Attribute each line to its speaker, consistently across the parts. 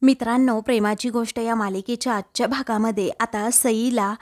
Speaker 1: मित्रांनो, प्रेमाची गोष्ट या मालिकेच्या आजच्या भागामध्ये आता सईला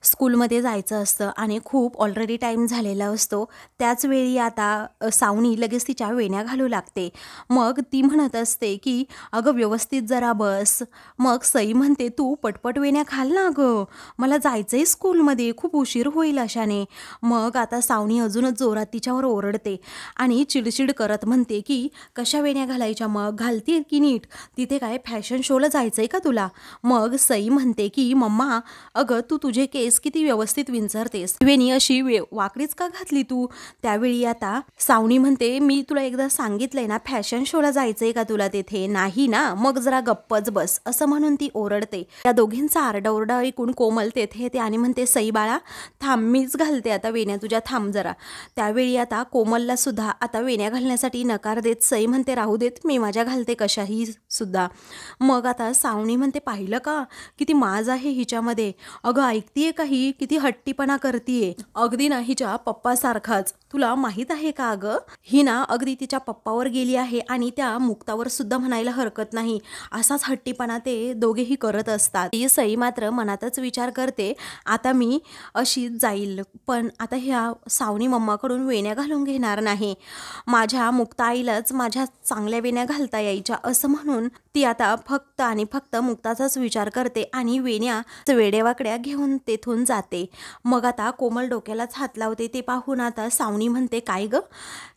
Speaker 1: स्कूलमध्ये जायचं असतं आणि खूप ऑलरेडी टाईम झालेला असतो. त्याच वेळी आता सावनी लगेच तिच्या वेण्या घालू लागते. मग ती म्हणत असते की अगं व्यवस्थित जरा बस. मग सई म्हणते तू पटपट वेण्या घाल ना गं, मला जायचं आहे स्कूलमध्ये, खूप उशीर होईल अशाने. मग आता सावनी अजूनच जोरात तिच्यावर ओरडते आणि चिडचिड करत म्हणते की कशा वेण्या घालायच्या, मग घालते की नीट, तिथे काय फॅशन शोला जायचं आहे का तुला. मग सई म्हणते की मम्मा अगं तू तुझे केस किती व्यवस्थित विंचरतेस, वेणी अशी वाकडीच का घातली तू. त्यावेळी आता सावनी म्हणते मी तुला एकदा सांगितलंय ना फॅशन शोला जायचंय का तुला, तेथे नाही ना, मग जरा गप्पच बस, असं म्हणून ती ओरडते. त्या दोघींचा आरडाओरडा ऐकून कोमल तेथे येते आणि म्हणते सई बाळा थांब, मीच घालते आता वेण्या तुझ्या, थांब जरा. त्यावेळी आता कोमलला सुद्धा आता वेण्या घालण्यासाठी नकार देत सई म्हणते राहू देत, मी माझ्या घालते कशाही सुद्धा. मग आता सावनी म्हणते पाहिलं का किती माज आहे हिच्यामध्ये, अगं ऐकतीये काही, किती हट्टीपणा करतीये, अगदी ना हिच्या पप्पासारखाच, तुला माहित आहे का अगं, ही ना अगदी तिच्या पप्पावर गेली आहे आणि त्या मुक्तावर सुद्धा म्हणायला हरकत नाही, असाच हट्टीपणा ते दोघेही करत असतात. ही सई मात्र मनातच विचार करते आता मी अशीच जाईल, पण आता ह्या सावनी मम्माकडून वेण्या घालून घेणार नाही, माझ्या मुक्ता आईलाच माझ्या चांगल्या वेण्या घालता यायच्या, असं म्हणून ती आता फक्त आणि फक्त मुक्ताचाच विचार करते आणि वेण्या वेडेवाकड्या घेऊन तेथून जाते. मग आता कोमल डोक्यालाच हात लावते. ते पाहून आता सावनी म्हणते काय ग,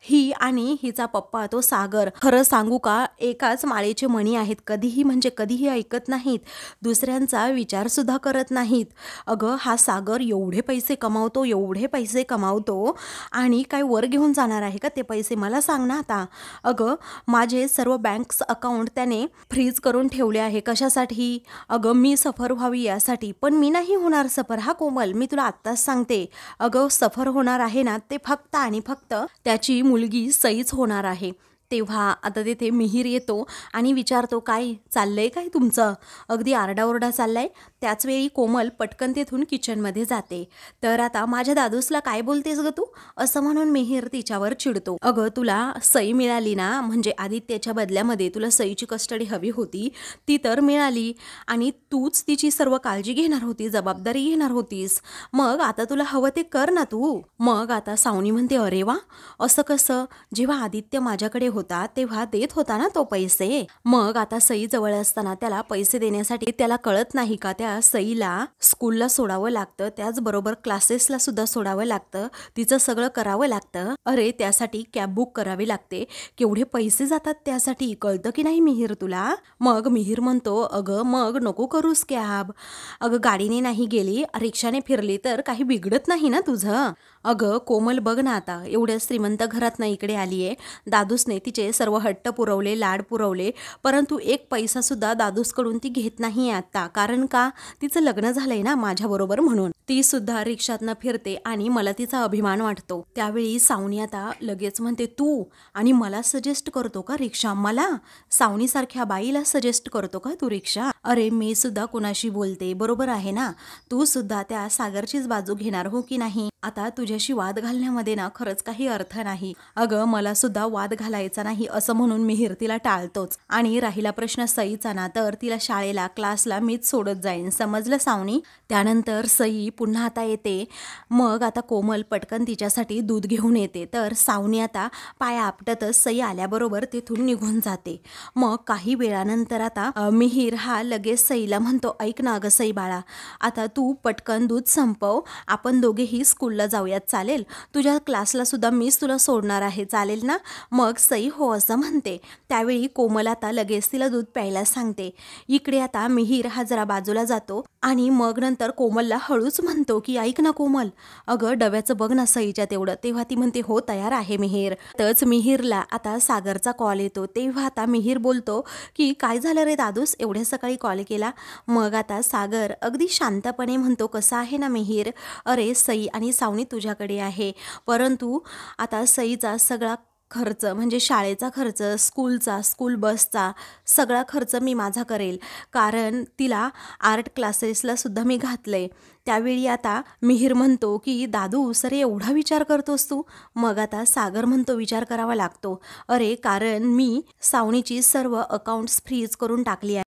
Speaker 1: ही आणि हिचा पप्पा तो सागर, खरं सांगू का एकाच माळेचे मणी आहेत, कधीही म्हणजे कधीही ऐकत नाहीत, दुसऱ्यांचा विचार सुद्धा करत नाहीत. अगं हा सागर एवढे पैसे कमावतो, एवढे पैसे कमावतो आणि काय वर घेऊन जाणार आहे का ते पैसे, मला सांग ना आता. अगं माझे सर्व बँक्स अकाउंट त्याने फ्रीज करून ठेवले आहे, कशासाठी, अगं मी सफर व्हावी यासाठी, पण मी नाही होणार सफर हा कोमल, मी तुला आत्ताच सांगते. अगं सफर होणार आहे ना ते फक्त आणि फक्त त्याची मुलगी सईच होणार आहे. तेव्हा आता तिथे मिहीर येतो आणि विचारतो काय चाललंय काय तुमचं, अगदी आरडाओरडा चाललाय. त्याच वेळी कोमल पटकन तेथून किचनमध्ये जाते. तर आता माझ्या दादूसला काय बोलतेस ग तू, असं म्हणून मिहीर तिच्यावर चिडतो. अगं तुला सई मिळाली ना, म्हणजे आदित्यच्या बदल्यामध्ये तुला सईची कस्टडी हवी होती, ती तर मिळाली आणि तूच तिची सर्व काळजी घेणार होती, जबाबदारी घेणार होतीस, मग आता तुला हवं ते कर ना तू. मग आता सावनी म्हणते अरे वा, असं कसं, जेव्हा आदित्य माझ्याकडे होता तेव्हा देत होता ना तो पैसे, मग आता सई जवळ असताना त्याला पैसे देण्यासाठी त्याला कळत नाही का त्या सईला स्कूलला सोडावं लागतं, त्याचबरोबर क्लासेसला सुद्धा सोडावं लागतं, तिचं सगळं करावं लागतं, अरे त्यासाठी कॅब बुक करावी लागते, केवढे पैसे जातात त्यासाठी, कळतं की नाही मिहीर तुला. मग मिहीर म्हणतो अगं मग नको करूस कॅब, अगं गाडीने नाही गेली, रिक्षाने फिरली तर काही बिघडत नाही ना तुझं. अगं कोमल बघ ना आता एवढ्या श्रीमंत घरातनं इकडे आलीये, दादूसने तिचे सर्व हट्ट पुरवले, लाड पुरवले, परंतु एक पैसा सुद्धा दादूसकडून ती घेत नाही आता, कारण का तिचं लग्न झालंय ना माझ्याबरोबर, म्हणून ती सुद्धा रिक्षातनं फिरते आणि मला तिचा अभिमान वाटतो. त्यावेळी सावनी आता लगेच म्हणते तू आणि मला सजेस्ट करतो का रिक्षा, मला सावनीसारख्या बाईला सजेस्ट करतो का तू रिक्षा, अरे मी सुद्धा कुणाशी बोलते, बरोबर आहे ना, तू सुद्धा त्या सागरचीच बाजू घेणार हो की नाही. आता तुझ्याशी वाद घालण्यामध्ये ना खरंच काही अर्थ नाही, अगं मला सुद्धा वाद घालायचा नाही, असं म्हणून मिहीर तिला टाळतोच. आणि राहिला प्रश्न सईचा ना, तर तिला शाळेला क्लासला मीच सोडत जाईन, समजलं सावनी. त्यानंतर सई पुन्हा आता येते. मग आता कोमल पटकन तिच्यासाठी दूध घेऊन येते, तर सावनी आता पाया आपटतच सई आल्याबरोबर तेथून निघून जाते. मग काही वेळानंतर आता मिहीर हा लगेच सईला म्हणतो ऐक ना अगं सई बाळा, आता तू पटकन दूध संपव, आपण दोघेही स्कूलला जाऊयात, चालेल, तुझ्या क्लासला सुद्धा मीच तुला सोडणार आहे, चालेल ना. मग सई हो असं म्हणते. त्यावेळी कोमल आता लगेच तिला दूध प्यायला सांगते. इकडे आता मिहीर हा जरा बाजूला जातो आणि मग नंतर कोमलला हळूच म्हणतो की ऐक ना कोमल, अगं डब्याचं बघ ना सईच्या तेवढं. तेव्हा ती म्हणते हो तयार आहे मिहीर. तच मिहीरला आता सागरचा कॉल येतो. तेव्हा आता मिहीर बोलतो की काय झालं रे दादूस, एवढ्या सकाळी कॉल केला. मग आता सागर अगदी शांतपणे म्हणतो कसं आहे ना मिहीर, अरे सई आणि सावनी तुझ्याकडे आहे, परंतु आता सईचा सगळा खर्च म्हणजे शाळेचा खर्च, स्कूलचा, स्कूल बसचा सगळा खर्च मी माझा करेल, कारण तिला आर्ट क्लासेसला सुद्धा मी घातलंय. त्यावेळी आता मिहीर म्हणतो की दादू सर एवढा विचार करतोस तू. मग आता सागर म्हणतो विचार करावा लागतो, अरे कारण मी सावनीची सर्व अकाउंट्स फ्रीज करून टाकली आहे,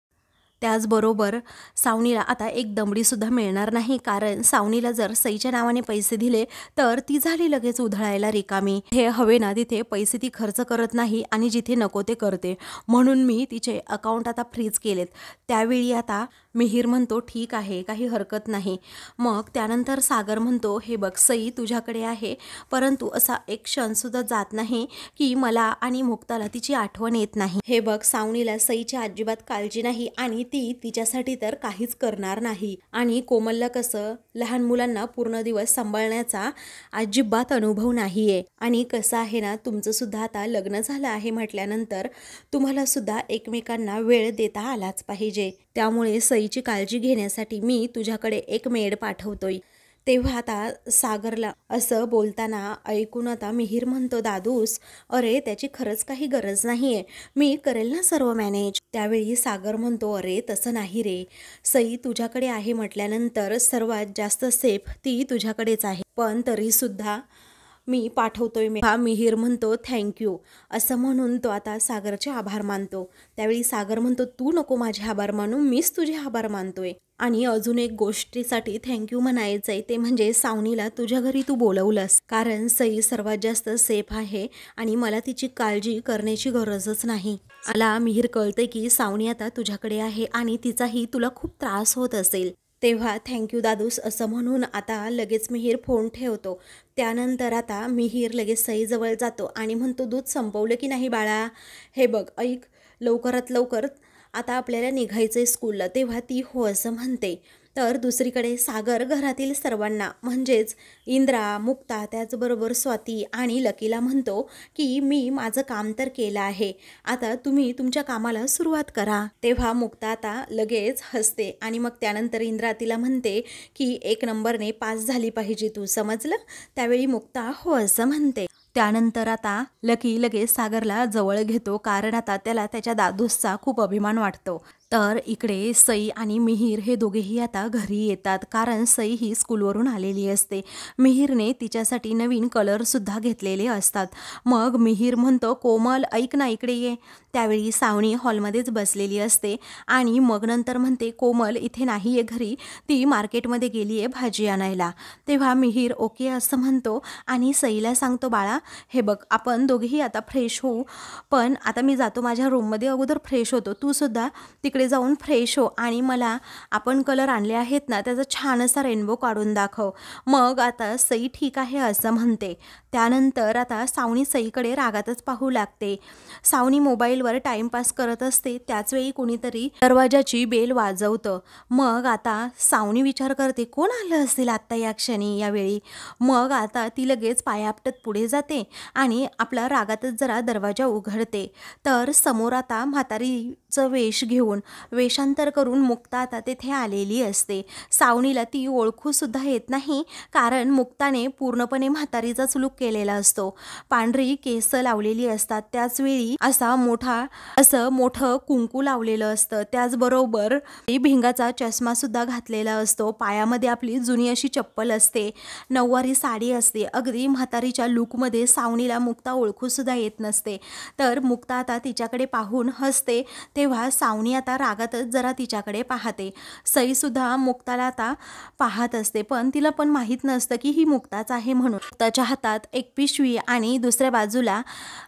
Speaker 1: त्याचबरोबर सावनीला आता एक दमडीसुद्धा मिळणार नाही, कारण सावनीला जर सईच्या नावाने पैसे दिले तर ती झाली लगेच उधळायला रिकामी. हे हवे ना तिथे पैसे ती खर्च करत नाही आणि जिथे नको ते करते, म्हणून मी तिचे अकाउंट आता फ्रीज केलेत. त्यावेळी आता मिहीर म्हणतो ठीक आहे, काही हरकत नाही. मग त्यानंतर सागर म्हणतो हे बघ सई तुझ्याकडे आहे, परंतु असा एक क्षणसुद्धा जात नाही की मला आणि मुक्ताला तिची आठवण येत नाही. हे बघ सावनीला सईची अजिबात काळजी नाही आणि ती तिच्यासाठी तर काहीच करणार नाही. आणि कोमलला कसं लहान मुलांना पूर्ण दिवस सांभाळण्याचा अजिबात अनुभव नाहीये. आणि कसं आहे ना, तुमचं सुद्धा आता लग्न झालं आहे म्हटल्यानंतर तुम्हाला सुद्धा एकमेकांना वेळ देता आलाच पाहिजे. त्यामुळे सईची काळजी घेण्यासाठी मी तुझ्याकडे एक मेड पाठवतोय. तेव्हा आता सागरला असं बोलताना ऐकून आता मिहीर म्हणतो दादूस, अरे त्याची खरंच काही गरज नाहीये, मी करेल ना सर्व मॅनेज. त्यावेळी सागर म्हणतो अरे तसं नाही रे, सई तुझ्याकडे आहे म्हटल्यानंतर सर्वात जास्त सेफ ती तुझ्याकडेच आहे, पण तरीसुद्धा मी पाठवतोय. मिहीर म्हणतो थँक्यू असं म्हणून तो आता सागरचे आभार मानतो. त्यावेळी सागर म्हणतो तू नको माझे आभार मानू, मीच तुझे आभार मानतोय. आणि अजून एक गोष्टीसाठी थँक्यू म्हणायचं आहे, ते म्हणजे सावनीला तुझ्या घरी तू बोलवलंस, कारण सई सर्वात जास्त सेफ आहे आणि मला तिची काळजी करण्याची गरजच नाही. मला मिहीर कळतंय की सावनी आता तुझ्याकडे आहे आणि तिचाही तुला खूप त्रास होत असेल, तेव्हा थँक्यू दादूस असं म्हणून आता लगेच मिहीर फोन ठेवतो. त्यानंतर आता मिहीर लगेच सईजवळ जातो आणि म्हणतो दूध संपवलं की नाही बाळा, हे बघ ऐक लवकरात लवकर आता आपल्याला निघायचं आहे स्कूलला. तेव्हा ती हो असं म्हणते. तर दुसरीकडे सागर घरातील सर्वांना म्हणजेच इंद्रा, मुक्ता, त्याचबरोबर स्वाती आणि लकीला म्हणतो की मी माझं काम तर केलं आहे, आता तुम्ही तुमच्या कामाला सुरुवात करा. तेव्हा मुक्ता आता लगेच हसते आणि मग त्यानंतर इंद्रा तिला म्हणते की 1 नंबरने पास झाली पाहिजे तू, समजलं. त्यावेळी मुक्ता हो असं म्हणते. त्यानंतर आता लकी लगेच सागरला जवळ घेतो, कारण आता त्याला त्याच्या दादूसचा खूप अभिमान वाटतो. तर इकडे सई आणि मिहीर हे दोघेही आता घरी येतात, कारण सई ही स्कूलवरून आलेली असते. मिहीरने तिच्यासाठी नवीन कलरसुद्धा घेतलेले असतात. मग मिहीर म्हणतो कोमल ऐक ना इकडे ये. त्यावेळी सावनी हॉलमध्येच बसलेली असते आणि मग नंतर म्हणते कोमल इथे नाही आहे घरी, ती मार्केटमध्ये गेली आहे भाजी आणायला. तेव्हा मिहीर ओके असं म्हणतो आणि सईला सांगतो बाळा हे बघ आपण दोघेही आता फ्रेश होऊ, पण आता मी जातो माझ्या रूममध्ये, अगोदर फ्रेश होतो, तू सुद्धा तिकडे जाऊन फ्रेश हो आणि मला आपण कलर आणले आहेत ना त्याचा छान असा रेनबो काढून दाखव. मग आता सई ठीक आहे असं म्हणते. त्यानंतर आता सावनी सईकडे रागातच पाहू लागते. सावनी मोबाईलवर टाइमपास करत असते, त्याचवेळी कोणीतरी दरवाजाची बेल वाजवतं. मग आता सावनी विचार करते कोण आलं असेल आत्ता या क्षणी यावेळी. मग आता ती लगेच पाया आपटत पुढे जाते आणि आपला रागातच जरा दरवाजा उघडते. तर समोर आता म्हातारीचं वेश घेऊन वेषांतर करून मुक्ता आता तेथे आलेली असते. सावनीला ती ओळखूसुद्धा येत नाही, कारण मुक्ताने पूर्णपणे म्हातारीचाच लुक केलेला असतो. पांढरी केस लावलेली असतात, त्याचवेळी असं मोठं कुंकू लावलेलं असतं, त्याचबरोबर भिंगाचा चष्मा सुद्धा घातलेला असतो. पायामध्ये आपली जुनी अशी चप्पल असते, नऊवारी साडी असते. अगदी म्हातारीच्या लुकमध्ये सावनीला मुक्ता ओळखूसुद्धा येत नसते. तर मुक्ता आता तिच्याकडे पाहून हसते. तेव्हा सावनी आता रागातच जरा तिच्याकडे पाहते. सईसुद्धा मुक्ताला आता पाहत असते, पण तिला पण माहीत नसतं की ही मुक्ताच आहे म्हणून. मुक्ताच्या हातात एक पिशवी आणि दुसऱ्या बाजूला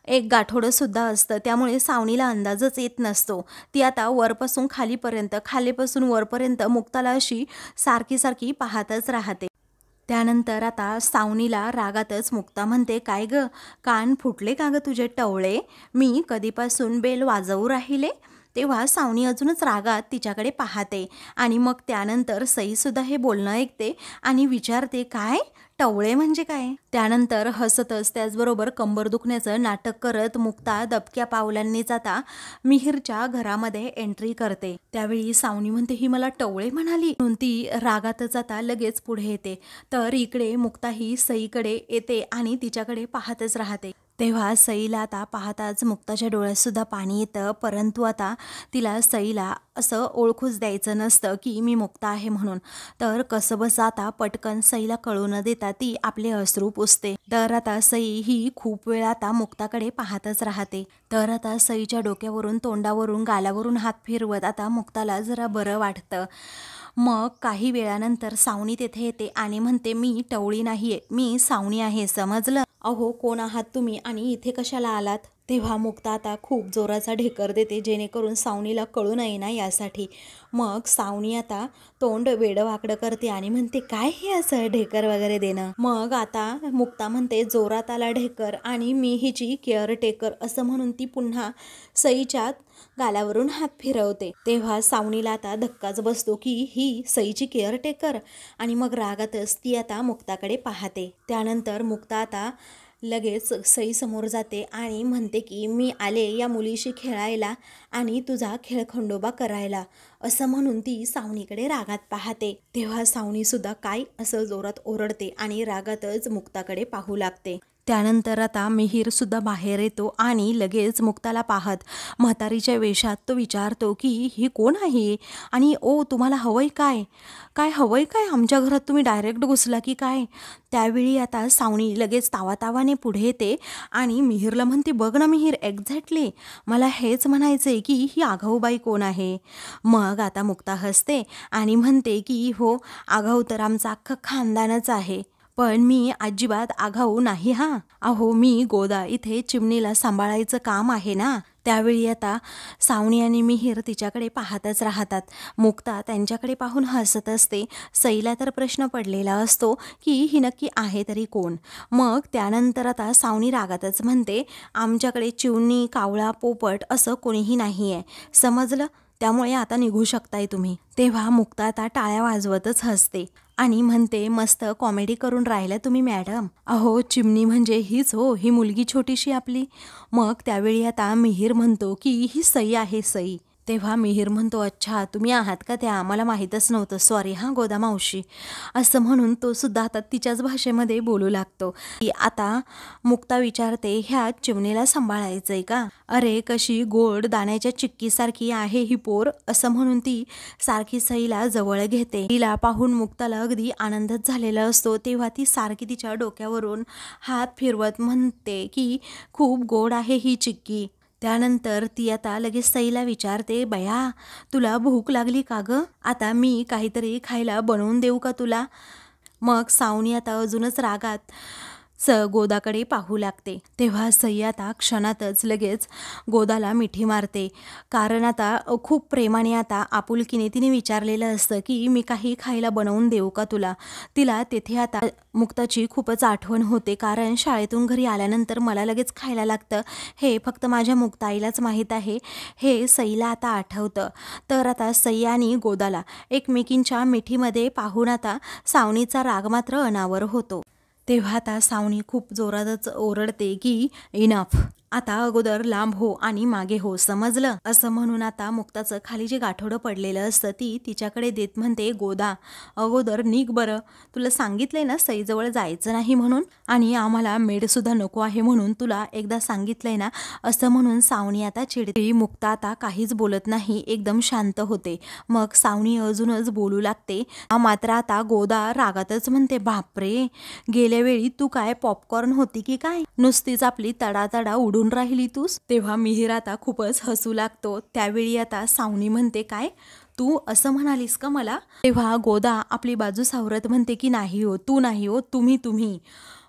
Speaker 1: एक गाठोडं सुद्धा असतं, त्यामुळे सावनीला अंदाजच येत नसतो. ती आता वरपासून खालीपर्यंत, खालीपासून वरपर्यंत मुक्ताला अशी सारखी सारखी पाहतच राहते. त्यानंतर आता सावनीला रागातच मुक्ता म्हणते काय ग, कान फुटले का ग तुझे टवळे, मी कधीपासून बेल वाजवू राहिले. तेव्हा सावनी अजूनच रागात तिच्याकडे पाहते आणि मग त्यानंतर सईसुद्धा हे बोलणं ऐकते आणि विचारते काय टवळे म्हणजे काय. त्यानंतर हसतच त्याचबरोबर कंबर दुखण्याचं नाटक करत मुक्ता दबक्या पावलांनीच आता मिहीरच्या घरामध्ये एंट्री करते. त्यावेळी सावनी म्हणते ही मला टवळे म्हणाली, म्हणून ती रागातच आता लगेच पुढे येते. तर इकडे मुक्ता ही सईकडे येते आणि तिच्याकडे पाहतच राहते. तेव्हा सईला आता पाहताच मुक्ताच्या डोळ्यातसुद्धा पाणी येतं, परंतु आता तिला सईला असं ओळखूच द्यायचं नसतं की मी मुक्ता आहे म्हणून. तर कसंबसं आता पटकन सईला कळू न देता ती आपले अश्रू पुसते. तर आता सई ही खूप वेळ आता मुक्ताकडे पाहतच राहते. तर आता सईच्या डोक्यावरून, तोंडावरून, गालावरून हात फिरवत आता मुक्ताला जरा बरं वाटतं. मग काही वेळानंतर सावनी तेथे येते आणि म्हणते, मी टवळी नाहीये, मी सावनी आहे, समजलं? अहो, कोण आहात तुम्ही आणि इथे कशाला आलात? तेव्हा मुक्ता आता खूप जोराचा ढेकर देते, जेणेकरून सावनीला कळू नये ना यासाठी. मग सावनी आता तोंड वेडं करते आणि म्हणते, काय हे असं ढेकर वगैरे देणं? मग आता मुक्ता म्हणते, जोरात आला ढेकर आणि मी हिची केअरटेकर, असं म्हणून ती पुन्हा सईच्या गालावरून हात फिरवते. तेव्हा सावनीला आता धक्काच बसतो की ही सईची केअरटेकर, आणि मग रागातच ती आता मुक्ताकडे पाहते. त्यानंतर मुक्ता आता लगेच सई समोर जाते आणि म्हणते की मी आले या मुलीशी खेळायला आणि तुझा खेळखंडोबा करायला, असं म्हणून ती सावनीकडे रागात पाहते. तेव्हा सावनी सुद्धा काय असं जोरात ओरडते आणि रागातच मुक्ताकडे पाहू लागते. त्यानंतर आता मिहीर सुद्धा बाहेर येतो आणि लगेच मुक्ताला पाहत म्हातारीच्या वेशात तो विचारतो की ही कोण आहे आणि ओ तुम्हाला हवंय काय? काय हवंय काय? आमच्या घरात तुम्ही डायरेक्ट घुसला की काय? त्यावेळी आता सावनी लगेच तावातावाने पुढे येते आणि मिहीरला म्हणते, बघ ना मिहीर, एक्झॅक्टली मला हेच म्हणायचंय की ही आगाऊबाई कोण आहे? मग आता मुक्ता हसते आणि म्हणते की हो, आगाऊ तर आमचा अख्खं खानदानच आहे, पण मी अजिबात आगाऊ नाही हां. अहो, मी गोदा इथे चिमणीला सांभाळायचं काम आहे ना. त्यावेळी आता सावनी आणि मिहीर तिच्याकडे पाहतच राहतात. मुक्ता त्यांच्याकडे पाहून हसत असते. सईला तर प्रश्न पडलेला असतो की ही नक्की आहे तरी कोण? मग त्यानंतर आता सावनी रागातच म्हणते, आमच्याकडे चिमणी, कावळा, पोपट असं कोणीही नाही आहे, समजलं? त्यामुळे आता निघू शकताय तुम्ही. तेव्हा मुक्ता आता टाळ्या वाजवतच हसते आणि म्हणते, मस्त कॉमेडी करून राहिल्या तुम्ही मॅडम. अहो, चिमणी म्हणजे हीच हो, ही मुलगी छोटीशी आपली. मग त्यावेळी आता मिहीर म्हणतो की ही सई आहे, सई. तेव्हा मिहीर म्हणतो, अच्छा तुम्ही आहात का त्या, मला माहीतच नव्हतं, सॉरी हां गोदा मावशी, असं म्हणून तो सुद्धा आता तिच्याच भाषेमध्ये बोलू लागतो. की आता मुक्ता विचारते, ह्या चिमणीला सांभाळायचंय का? अरे कशी गोड दाण्याच्या चिक्कीसारखी आहे ही पोर, असं म्हणून ती सारखी सईला जवळ घेते. तिला पाहून मुक्ताला अगदी आनंदच झालेला असतो. तेव्हा ती सारखी तिच्या डोक्यावरून हात फिरवत म्हणते की खूप गोड आहे ही चिक्की. त्यानंतर ती आता लगेच सईला विचारते, बया तुला भूक लागली का गं? आता मी काहीतरी खायला बनवून देऊ का तुला? मग सावनी आता अजूनच रागात गोदाकडे पाहू लागते. तेव्हा सई आता क्षणातच लगेच गोदाला मिठी मारते, कारण आता खूप प्रेमाने आता आपुलकीने तिने विचारलेलं असतं की मी काही खायला बनवून देऊ का तुला? तिला तेथे आता मुक्ताची खूपच आठवण होते, कारण शाळेतून घरी आल्यानंतर मला लगेच खायला लागतं, हे फक्त माझ्या मुक्ताईलाच माहीत आहे, हे सईला आता आठवतं. तर आता सई आणि गोदाला एकमेकींच्या मिठीमध्ये पाहून आता सावनीचा राग मात्र अनावर होतो. तेव्हा आता सावनी खूप जोरातच ओरडते की इनफ, आता अगोदर लांब हो आणि मागे हो, समजलं? असं म्हणून आता मुक्ताचं खाली जे गाठोडं पडलेलं असतं ती तिच्याकडे देत म्हणते, गोदा अगोदर निघ बरं, तुला सांगितलंय ना सईजवळ जायचं नाही म्हणून, आणि आम्हाला मेडसुद्धा नको आहे म्हणून तुला एकदा सांगितलंय ना, असं म्हणून सावनी आता चिडते. मुक्ता आता काहीच बोलत नाही, एकदम शांत होते. मग सावनी अजूनच बोलू लागते. मात्र आता गोदा रागातच म्हणते, बापरे, गेल्या वेळी तू काय पॉपकॉर्न होती की काय, नुसतीच आपली तडातडा उडून राहिली तूस. तेव्हा मिहीर आता खूपच हसू लागतो. त्यावेळी आता सावनी म्हणते, काय तू असं म्हणालीस का मला? तेव्हा गोदा आपली बाजू सावरत म्हणते की नाही हो, तू नाही हो, तुम्ही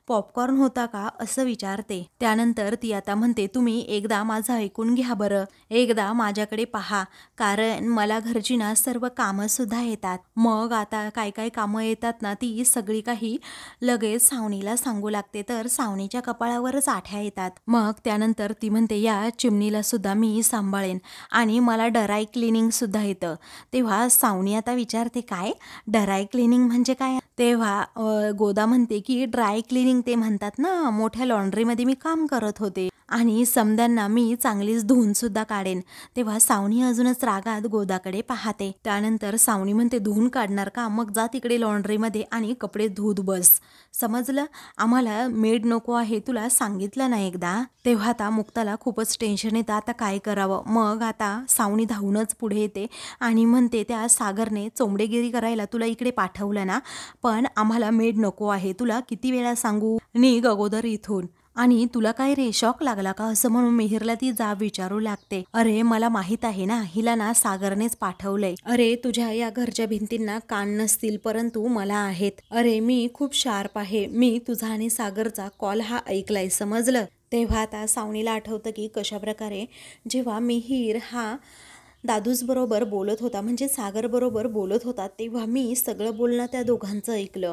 Speaker 1: पॉपकॉर्न होता का, असं विचारते. त्यानंतर ती आता म्हणते, तुम्ही एकदा माझं ऐकून घ्या बरं, एकदा माझ्याकडे पहा, कारण मला घरची ना सर्व कामंसुद्धा येतात. मग आता काय काय कामं येतात ना, ती सगळी काही लगेच सावनीला सांगू लागते. तर सावनीच्या कपाळावरच आठ्या येतात. मग त्यानंतर ती म्हणते, या चिमणीला सुद्धा मी सांभाळेन आणि मला ड्राय क्लिनिंग सुद्धा येतं. तेव्हा सावनी आता विचारते, काय ड्राय क्लिनिंग म्हणजे काय? तेव्हा गोदा म्हणते की ड्राय क्लिनिंग ते म्हणतात ना, मोठ्या लॉन्ड्रीमध्ये मी काम करत होते, आणि समद्यांना मी चांगलीच धुवूनसुद्धा काढेन. तेव्हा सावनी अजूनच रागात गोदाकडे पाहते. त्यानंतर सावनी म्हणते, धुवून काढणार का? मग जा तिकडे लॉन्ड्रीमध्ये आणि कपडे धुत बस, समजलं? आम्हाला मेड नको आहे, तुला सांगितलं ना एकदा. तेव्हा आता मुक्ताला खूपच टेन्शन येतं, आता काय करावं. मग आता सावनी धावूनच पुढे येते आणि म्हणते, त्या सागरने चोंबडेगिरी करायला तुला इकडे पाठवलं ना, पण आम्हाला मेड नको आहे. तुला किती वेळा सांगू, निघ अगोदर इथून. आणि तुला काय रे, शॉक लागला का? असं म्हणून मिहिरला ती जाब विचारू लागते. अरे मला माहित आहे ना, हिला ना सागरनेच पाठवलंय. अरे तुझ्या या घरच्या भिंतींना कान नसतील, परंतु मला आहेत. अरे मी खूप शार्प आहे, मी तुझा आणि सागरचा कॉल हा ऐकलाय, समजलं? तेव्हा आता सावनीला आठवतं की कशा प्रकारे जेव्हा मिहिर हा दादूस बरोबर बोलत होता, म्हणजे सागर बरोबर बोलत होता, तेव्हा मी सगळं बोलणं त्या दोघांचं ऐकलं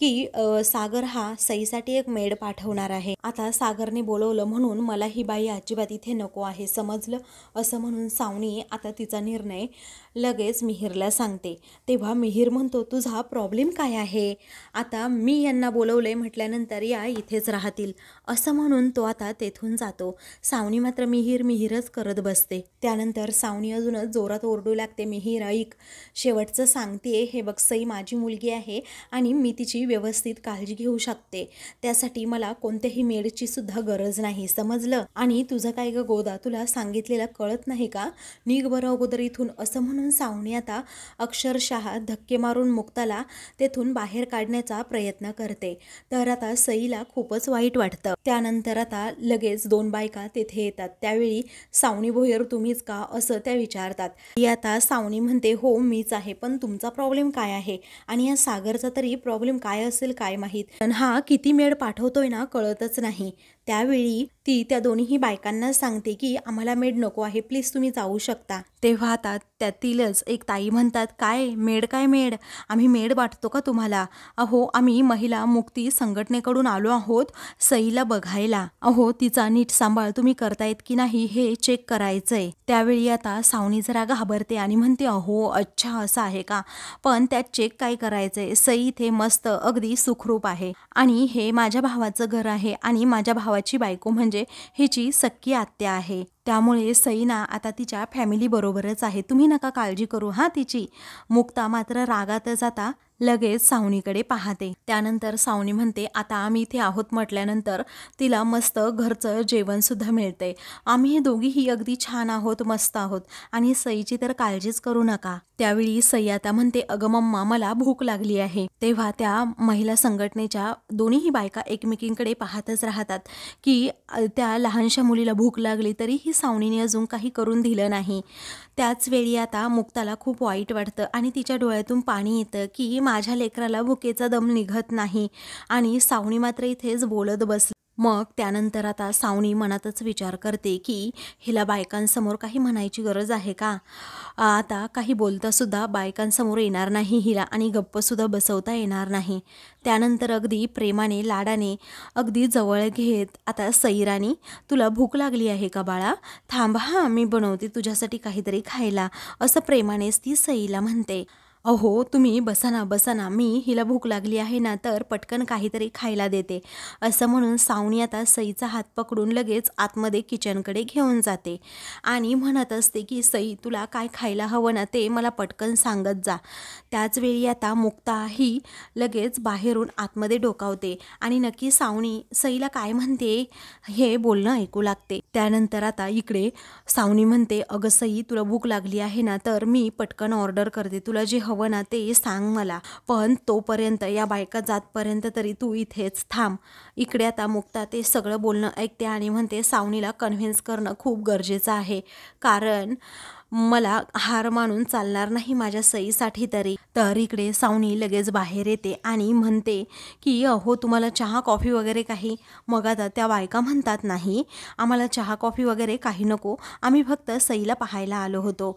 Speaker 1: की सागर हा सईसाठी एक मेड पाठवणार आहे. आता सागरने बोलवलं म्हणून मला ही बाई अजिबात इथे नको आहे, समजलं? असं म्हणून सावनी आता तिचा निर्णय लगेच मिहिरला सांगते. तेव्हा मिहिर म्हणतो, तुझा प्रॉब्लेम काय आहे? आता मी यांना बोलवलंय म्हटल्यानंतर या इथेच राहतील, असं म्हणून तो आता तेथून जातो. सावनी मात्र मिहिरच करत बसते. त्यानंतर सावनी अजूनच जोरात ओरडू लागते, मिहिर ऐक, शेवटचं सांगते, हे बघ सई माझी मुलगी आहे आणि मी तिची व्यवस्थित काळजी घेऊ शकते, त्यासाठी मला कोणत्याही मेडची सुद्धा गरज नाही, समजलं? आणि तुझं काय ग गोदा, तुला सांगितलेलं कळत नाही का? निघ बरं अगोदर इथून. असं म्हणून सावनी आता अक्षरशः धक्के मारून मुक्ताला तेथून बाहेर काढण्याचा प्रयत्न करते. तर आता सईला खूपच वाईट वाटतं. त्यानंतर आता लगेच 2 बायका तेथे येतात. त्यावेळी सावनी भोयर तुम्हीच का, असं त्या विचारतात. ती आता सावनी म्हणते, हो मीच आहे, पण तुमचा प्रॉब्लेम काय आहे? आणि या सागरचा तरी प्रॉब्लेम काय असेल काय माहीत, पण हा किती मेड पाठवतोय ना कळतच नाही. त्यावेळी ती त्या दोन्ही बायकांना सांगते की आम्हाला मेड नको आहे, प्लीज तुम्ही जाऊ शकता. तेव्हा आता त्यातीलच एक ताई म्हणतात, काय मेड, काय मेड, आम्ही मेड वाटतो का तुम्हाला? अहो आम्ही महिला मुक्ती संघटनेकडून आलो आहोत सईला बघायला. अहो तिचा नीट सांभाळ तुम्ही करतायत की नाही हे चेक करायचंय. त्यावेळी आता सावनी जरा घाबरते आणि म्हणते, अहो अच्छा असं आहे का, पण त्यात चेक काय करायचंय? सई इथे मस्त अगदी सुखरूप आहे आणि हे माझ्या भावाचं घर आहे आणि माझ्या भावाची बायको म्हणजे हिची सख्खी आत्या आहे. त्यामुळे सईना आता तिच्या फॅमिली बरोबरच आहे, तुम्ही नका काळजी करू हा तिची. मुक्ता मात्र रागातच आता लगेच सावनीकडे पाहते. त्यानंतर सावनी म्हणते, आता आम्ही इथे आहोत म्हटल्यानंतर तिला मस्त घरचं जेवण सुद्धा मिळते. आम्ही हे दोघीही अगदी छान आहोत, मस्त आहोत आणि सईची तर काळजीच करू नका. त्यावेळी सई आता म्हणते, अगं मम्मा मला भूक लागली आहे. तेव्हा त्या महिला संघटनेच्या दोन्हीही बायका एकमेकींकडे पाहतच राहतात की त्या लहानशा मुलीला भूक लागली तरीही सावनीने अजून काही करून दिलं नाही. त्याच वेळी आता मुक्ताला खूप वाईट वाटतं आणि तिच्या डोळ्यातून पाणी येतं की माझ्या लेकराला भुकेचा दम निघत नाही आणि सावनी मात्र इथेच बोलत बसली. मग त्यानंतर आता सावनी मनातच विचार करते की हिला बायकांसमोर काही म्हणायची गरज आहे का? आता काही बोलतासुद्धा बायकांसमोर येणार नाही हिला आणि गप्पसुद्धा बसवता येणार नाही. त्यानंतर अगदी प्रेमाने लाडाने अगदी जवळ घेत, आता सईराणी तुला भूक लागली आहे का बाळा? थांब हां मी बनवते तुझ्यासाठी काहीतरी खायला, असं प्रेमानेच ती सईला म्हणते. अहो तुम्ही बसा ना, मी हिला भूक लागली आहे ना तर पटकन काहीतरी खायला देते, असं म्हणून सावनी आता सईचा हात पकडून लगेच आतमध्ये किचनकडे घेऊन जाते आणि म्हणत असते की सई तुला काय खायला हवं ना ते मला पटकन सांगत जा. त्याच वेळी आता मुक्ता ही लगेच बाहेरून आतमध्ये डोकावते आणि नक्की सावनी सईला काय म्हणते हे बोलणं ऐकू लागते. त्यानंतर आता इकडे सावनी म्हणते, अगं सई तुला भूक लागली आहे ना तर मी पटकन ऑर्डर करते, तुला जे हवं ना ते सांग मला, पण तोपर्यंत या बायका जातपर्यंत तरी तू इथेच थांब. इकडे आता मुक्ता ते सगळं बोलणं ऐकते आणि म्हणते, सावनीला कन्व्हिन्स करणं खूप गरजेचं आहे, कारण मला हार मानून चालणार नाही माझ्या सईसाठी तरी. तर इकडे सावनी लगेच बाहेर येते आणि म्हणते की अहो तुम्हाला चहा कॉफी वगैरे काही? मग आता त्या बायका म्हणतात, नाही आम्हाला चहा कॉफी वगैरे काही नको, आम्ही फक्त सईला पाहायला आलो होतो.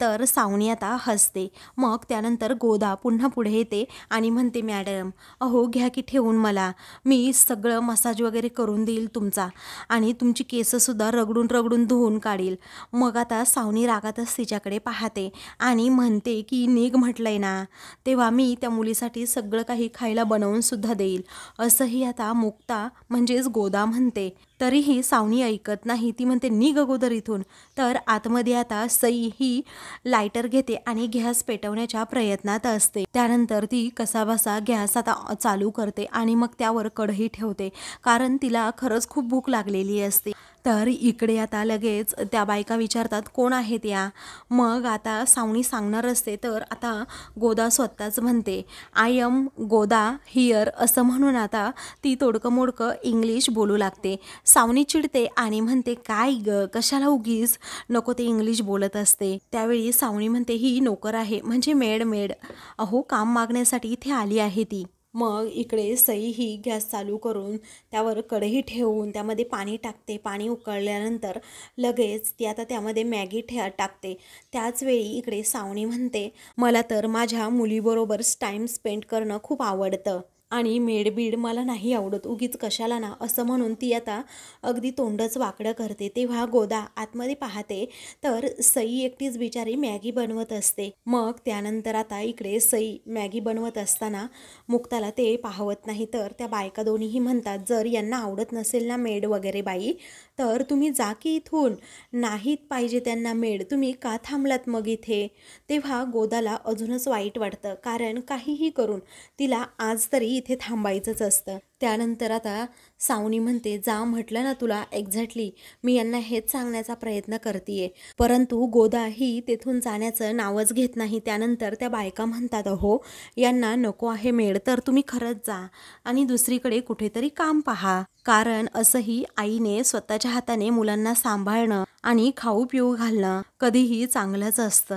Speaker 1: तर सावनी आता हसते. मग त्यानंतर गोदा पुन्हा पुढे येते आणि म्हणते, मॅडम अहो घ्या की ठेवून मला, मी सगळं मसाज वगैरे करून देईल तुमचा आणि तुमची केससुद्धा रगडून धुवून काढील. मग आता सावनी रागातच तिच्याकडे पाहते आणि म्हणते की निघ म्हटलंय ना, तेव्हा मी त्या मुलीसाठी सगळं काही खायला बनवून सुद्धा देईल, असंही आता मुक्ता म्हणजेच गोदा म्हणते. तरीही सावनी ऐकत नाही. ती म्हणते निघ अगोदर इथून. तर आतमध्ये आता सई ही लायटर घेते आणि गॅस पेटवण्याच्या प्रयत्नात असते. त्यानंतर ती कसाबसा गॅस आता चालू करते आणि मग त्यावर कढई ठेवते, कारण तिला खरंच खूप भूक लागलेली असते. तर इकडे आता लगेच त्या बायका विचारतात कोण आहेत या. मग आता सावनी सांगणार असते, तर आता गोदा स्वतःच म्हणते आय एम गोदा हिअर, असं म्हणून आता ती तोडकं मोडकं इंग्लिश बोलू लागते. सावनी चिडते आणि म्हणते काय ग, कशाला उगीच नको ते इंग्लिश बोलत असते. त्यावेळी सावनी म्हणते ही नोकर आहे, म्हणजे मेड अहो काम मागण्यासाठी इथे आली आहे ती. मग इकडे सई ही गॅस चालू करून त्यावर कढई ठेवून त्यामध्ये पाणी टाकते. पाणी उकळल्यानंतर लगेच ती आता त्यामध्ये मॅगी टाकते. त्याच वेळी इकडे सावनी म्हणते मला तर माझ्या मुलीबरोबर टाईम स्पेंड करणं खूप आवडतं आणि मेडबीड मला नाही आवडत, उगीच कशाला ना, असं म्हणून ती आता अगदी तोंडच वाकडं करते. तेव्हा गोदा आतमध्ये पाहते तर सई एकटीच बिचारी मॅगी बनवत असते. मग त्यानंतर आता इकडे सई मॅगी बनवत असताना मुक्ताला ते पाहवत नाही. तर त्या बायका दोन्हीही म्हणतात जर यांना आवडत नसेल ना मेड वगैरे बाई, तर तुम्ही जा की इथून, नाहीत पाहिजे त्यांना मेड, तुम्ही का थांबलात मग इथे. तेव्हा गोदाला अजूनच वाईट वाटतं, कारण काहीही करून तिला आज तरी इथे थांबायचंच असतं. त्यानंतर आता सावनी म्हणते जा म्हटलं ना तुला, एक्झॅक्टली मी यांना हेच सांगण्याचा प्रयत्न करतेय, परंतु गोदा ही तेथून जाण्याचं नावच घेत नाही. त्यानंतर त्या बायका म्हणतात हो यांना नको आहे मेड, तर तुम्ही खरंच जा आणि दुसरीकडे कुठेतरी काम पहा, कारण असंही आईने स्वतःच्या हाताने मुलांना सांभाळणं आणि खाऊ पिऊ घालणं कधीही चांगलंच असतं.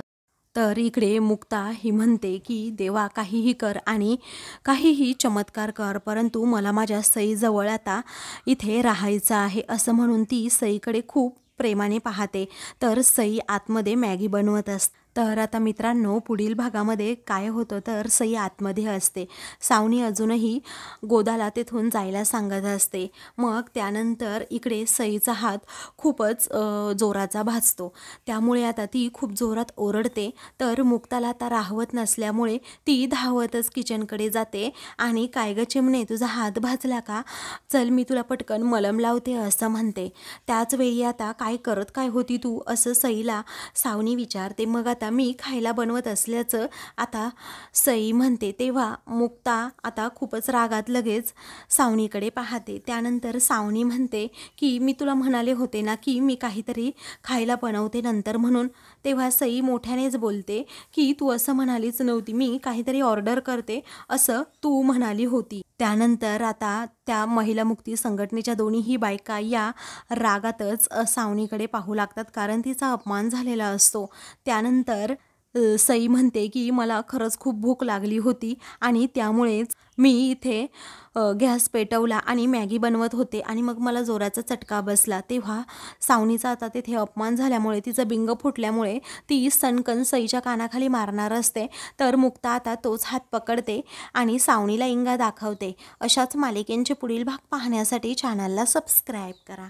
Speaker 1: तर इकडे मुक्ता ही म्हणते की देवा काहीही कर आणि काहीही चमत्कार कर, परंतु मला माझ्या सईजवळ आता इथे राहायचं आहे, असं म्हणून ती सईकडे खूप प्रेमाने पाहते. तर सई आतमध्ये मॅगी बनवत असते. तर आता मित्रांनो पुढील भागामध्ये काय होतं, तर सई आतमध्ये असते. सावनी अजूनही गोदाला तेथून जायला सांगत असते. मग त्यानंतर इकडे सईचा हात खूपच जोराचा भाजतो, त्यामुळे आता ती खूप जोरात ओरडते. तर मुक्ताला आता राहवत नसल्यामुळे ती धावतच किचनकडे जाते आणि काय ग चिमणे तुझा हात भाजला का, चल मी तुला पटकन मलम लावते, असं म्हणते. त्याच वेळी आता काय होती तू, असं सईला सावनी विचारते. मग आता मी खायला बनवत असल्याचं आता सई म्हणते. तेव्हा मुक्ता आता खूपच रागात लगेच सावनीकडे पाहते. त्यानंतर सावनी म्हणते की मी तुला म्हणाले होते ना की मी काहीतरी खायला बनवते नंतर म्हणून. तेव्हा सई मोठ्यानेच बोलते की तू असं म्हणालीच नव्हती, मी काहीतरी ऑर्डर करते असं तू म्हणाली होती. त्यानंतर आता त्या महिला मुक्ती संघटनेच्या दोन्हीही बायका या रागातच सावनीकडे पाहू लागतात, कारण तिचा अपमान झालेला असतो. त्यानंतर सई म्हणते की मला खरंच खूप भूक लागली होती आणि त्यामुळेच मी इथे गॅस पेटवला आणि मॅगी बनवत होते आणि मग मला जोराचा चटका बसला. तेव्हा सावनीचा आता तिथे अपमान झाल्यामुळे, तिचं बिंग फुटल्यामुळे ती सणकन सईच्या कानाखाली मारणार असते. तर मुक्ता आता तोच हात पकडते आणि सावनीला इंगा दाखवते. अशाच मालिकेंचे पुढील भाग पाहण्यासाठी चॅनलला सबस्क्राईब करा.